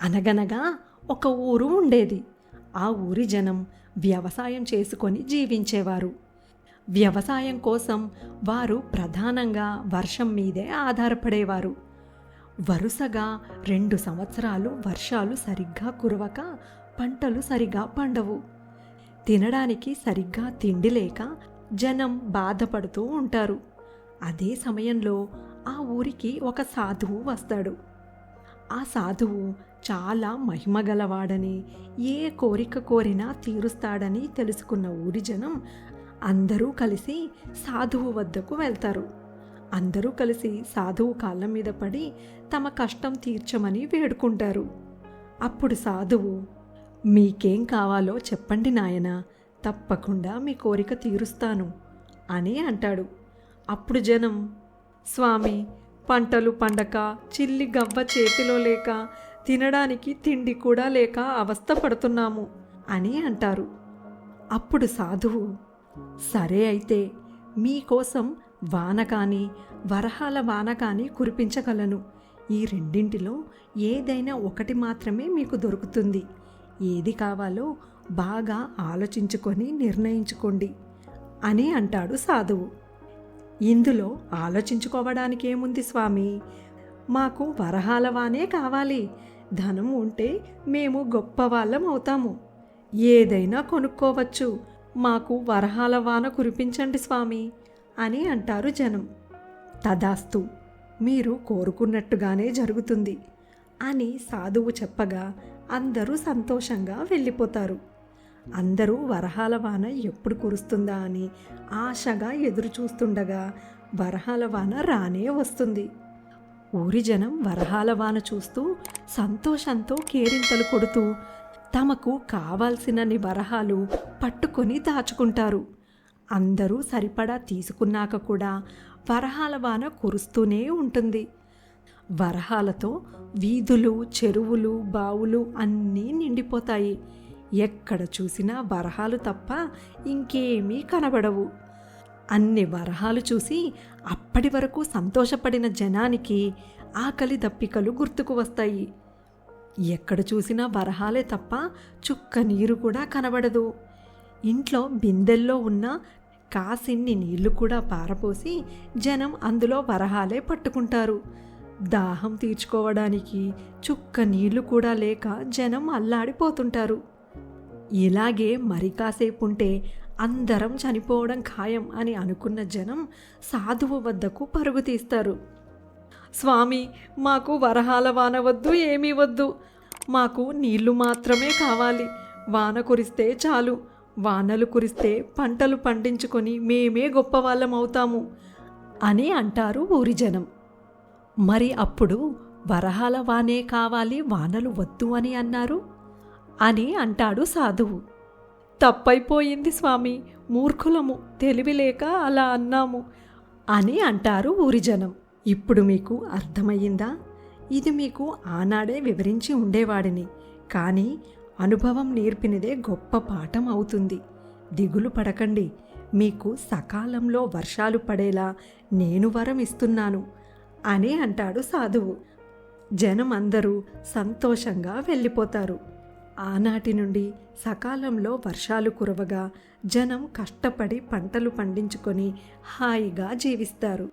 అనగనగా ఒక ఊరు ఉండేది. ఆ ఊరి జనం వ్యవసాయం చేసుకొని జీవించేవారు. వ్యవసాయం కోసం వారు ప్రధానంగా వర్షం మీదే ఆధారపడేవారు. వరుసగా 2 సంవత్సరాలు వర్షాలు సరిగ్గా కురవక పంటలు సరిగా పండవు. తినడానికి సరిగ్గా తిండి లేక జనం బాధపడుతూ ఉంటారు. అదే సమయంలో ఆ ఊరికి ఒక సాధువు వస్తాడు. ఆ సాధువు చాలా మహిమగలవాడని, ఏ కోరిక కోరినా తీరుస్తాడని తెలుసుకున్న ఊరి జనం అందరూ కలిసి సాధువు వద్దకు వెళ్తారు. అందరూ కలిసి సాధువు కాళ్ళ మీద పడి తమ కష్టం తీర్చమని వేడుకుంటారు. అప్పుడు సాధువు, మీకేం కావాలో చెప్పండి నాయనా, తప్పకుండా మీ కోరిక తీరుస్తాను అని అంటాడు. అప్పుడు జనం, స్వామి, పంటలు పండక, చిల్లి గవ్వ చేతిలో లేక, తినడానికి తిండి కూడా లేక అవస్థ పడుతున్నాము అని అంటారు. అప్పుడు సాధువు, సరే అయితే మీకోసం వాన కానీ వరహాల వాన కానీ కురిపించగలను. ఈ రెండింటిలో ఏదైనా ఒకటి మాత్రమే మీకు దొరుకుతుంది. ఏది కావాలో బాగా ఆలోచించుకొని నిర్ణయించుకోండి అని అంటాడు సాధువు. ఇందులో ఆలోచించుకోవడానికి ఏముంది స్వామి, మాకు వరహాల వానే కావాలి. ధనం ఉంటే మేము గొప్పవాళ్ళం అవుతాము. ఏదైనా కొనుక్కోవచ్చు. మాకు వరహాల వాన కురిపించండి స్వామి అని అంటారు జనం. తదాస్తు, మీరు కోరుకున్నట్టుగానే జరుగుతుంది అని సాధువు చెప్పగా అందరూ సంతోషంగా వెళ్ళిపోతారు. అందరూ వరహాల వాన ఎప్పుడు కురుస్తుందా అని ఆశగా ఎదురు చూస్తుండగా వరహాల వాన రానే వస్తుంది. ఊరి జనం వరహాల వాన చూస్తూ సంతోషంతో కేరింతలు కొడుతూ తమకు కావాల్సినన్ని వరహాలు పట్టుకొని దాచుకుంటారు. అందరూ సరిపడా తీసుకున్నాక కూడా వరహాల వాన కురుస్తూనే ఉంటుంది. వరహాలతో వీధులు, చెరువులు, బావులు అన్నీ నిండిపోతాయి. ఎక్కడ చూసినా వరహాలు తప్ప ఇంకేమీ కనబడవు. అన్ని వరహాలు చూసి అప్పటి వరకు సంతోషపడిన జనానికి ఆకలి దప్పికలు గుర్తుకు వస్తాయి. ఎక్కడ చూసినా వరహాలే తప్ప చుక్క నీరు కూడా కనబడదు. ఇంట్లో బిందెల్లో ఉన్న కాసిన్ని నీళ్లు కూడా పారపోసి జనం అందులో వరహాలే పట్టుకుంటారు. దాహం తీర్చుకోవడానికి చుక్క నీళ్లు కూడా లేక జనం అల్లాడిపోతుంటారు. ఇలాగే మరి కాసేపుంటే అందరం చనిపోవడం ఖాయం అని అనుకున్న జనం సాధువు వద్దకు పరుగు తీస్తారు. స్వామి, మాకు వరహాల వాన వద్దు, ఏమీ వద్దు. మాకు నీళ్లు మాత్రమే కావాలి. వాన కురిస్తే చాలు. వానలు కురిస్తే పంటలు పండించుకొని మేమే గొప్పవాళ్ళం అవుతాము అని అంటారు ఊరి జనం. మరి అప్పుడు వరహాల వానే కావాలి, వానలు వద్దు అని అన్నారు అని అంటాడు సాధువు. తప్పైపోయింది స్వామి, మూర్ఖులము, తెలివిలేక అలా అన్నాము అని అంటారు ఊరి జనం. ఇప్పుడు మీకు అర్థమయ్యిందా? ఇది మీకు ఆనాడే వివరించి ఉండేవాడిని, కానీ అనుభవం నేర్పినదే గొప్ప పాఠం అవుతుంది. దిగులు పడకండి, మీకు సకాలంలో వర్షాలు పడేలా నేను వరం ఇస్తున్నాను అని అంటాడు సాధువు. జనం అందరూ సంతోషంగా వెళ్ళిపోతారు. ఆనాటి నుండి సకాలంలో వర్షాలు కురవగా జనం కష్టపడి పంటలు పండించుకొని హాయిగా జీవిస్తారు.